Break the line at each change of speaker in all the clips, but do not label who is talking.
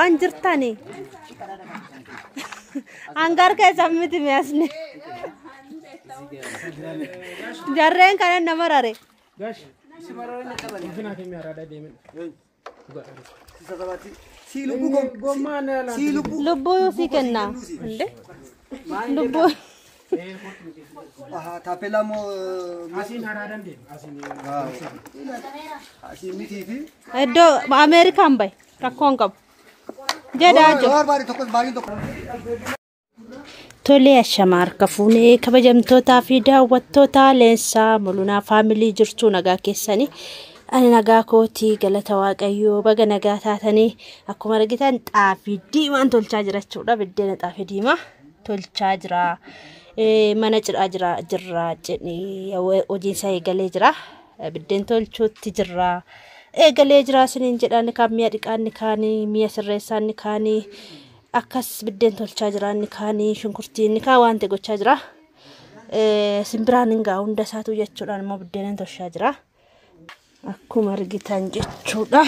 Anjirtani. Anggar ke samiti measne. Jarren kanan namarare.
Gash. Ifina ke miara da demin. Si lubu gomane la. Si
Lubu si kenna. Ande? Lubu.
Aha, tapela mo asin haradan de. Asin miti fi.
Edo American bay. Rakongab. Jeda jo.
Or bari tokkos bari tokko.
Tole ashamar kafune kabajamtoota fi daawwattoota leensaa mul'una family jirtu nagaa keessanii ani nagaa kooti galata waaqayyoo baga nagaa taatanii akkuma argitan xaafii diimaan tolchaa jira jechuudha biddeena xaafii diimaa tolchaa jira mana jirra jedhanii hojiin isaa eegalee jira biddeen tolchuutti jira eegalee jira siniin jedhaan kan mi'a dhiqaanni kaanii mi'a sirreessaanni kaanii akkas biddeen tolchaa jiraanni kaanii shunkurtiinni kaa waan ta'e gochaa jira simbiraan hingaa hunda isaatu jechuudhaan immoo biddeen tolchaa jira akkuma argitan jechuudha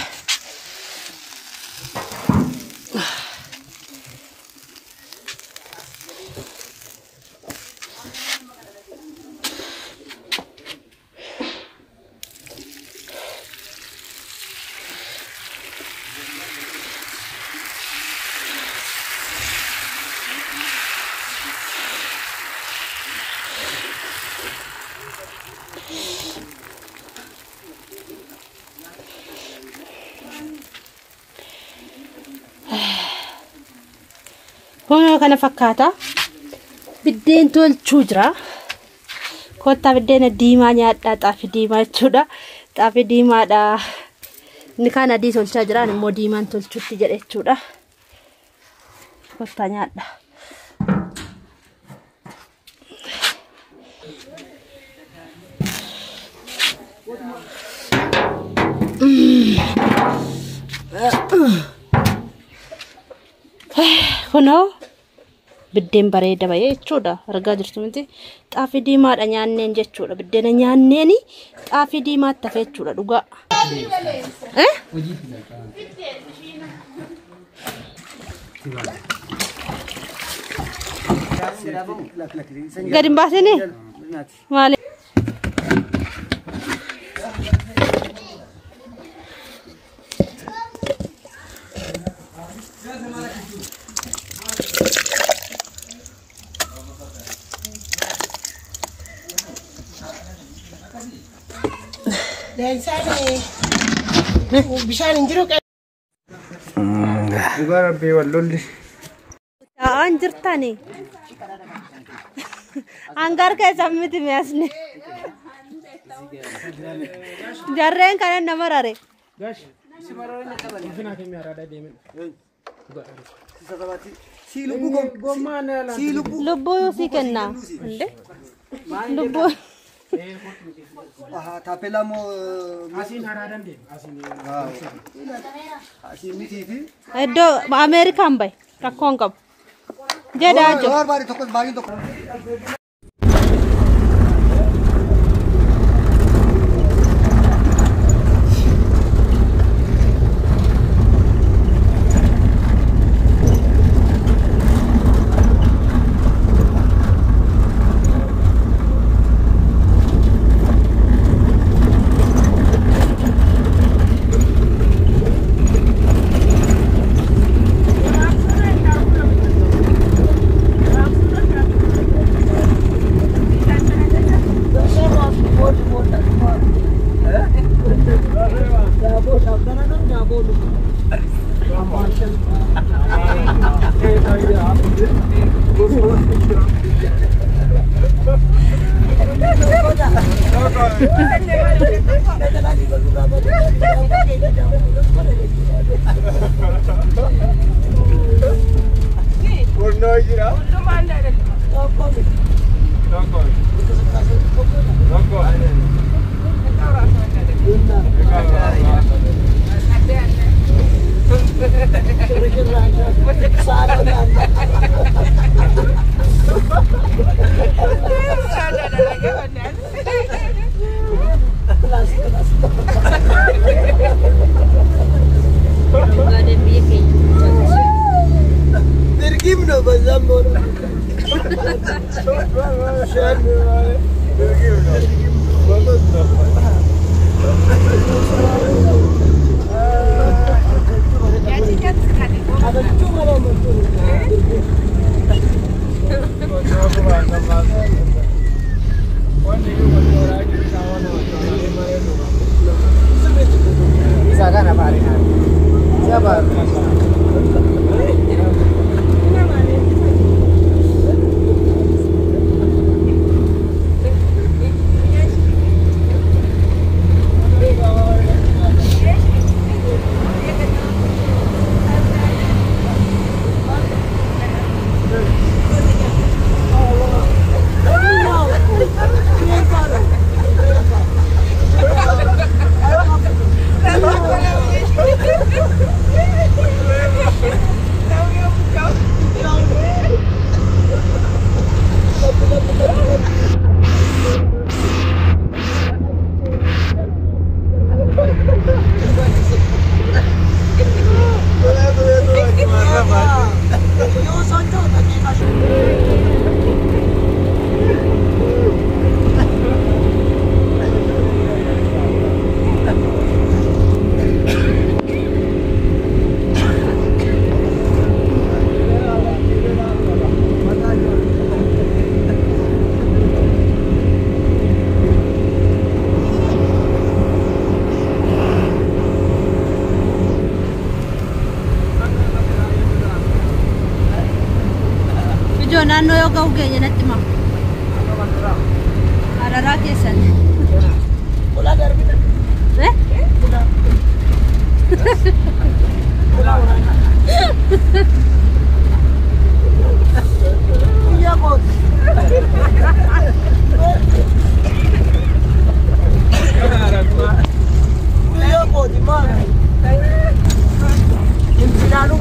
Hono kana fakkaata biddeen tolchuu jira kotta biddeen diimaa nyaadhaa xaafii diimaa jechuudha xaafii diimaadha ni kana adii tolchaa jiraan immoo diimaan tolchuutti jedhe jechuudha kotta nyaadhaa Hono biddeen bareeda baay'ee jechuudha argaa jirtu miti xaafii diimaadha nyaanneen jechuudha biddeena nyaanneeni xaafii diimaatti hafe jechuudha dhugaa gadi hin baasini maali
Bishaan injiru ke.
Ugara be wallolli.
Anjirtani. Anggar ke samiti measne. Jarren kanan namarare.
Gash. Ifina ke miara da demin. Si lubu gomane la. Si
Lubu si kenna. Ande? Lubu.
Aha, tapela mo asin haradan de. Asin miti fi.
Edo American bay. Rakongab. Jeda jo.
Or bari tokkos bari tokko.
Ada biaya naannoo yoo ga'u keenya natti himamu. Araraa keessan.
Ulaa darbina. Ulaa. Ulaa. Iya kot. Iya kot di mana? Di dalam.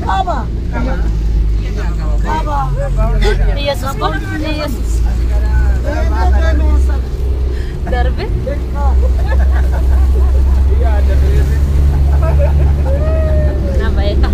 Apa? Apa? Yesus kok? Yesus. Darbe? Iya ada darbe. Nah baik kah?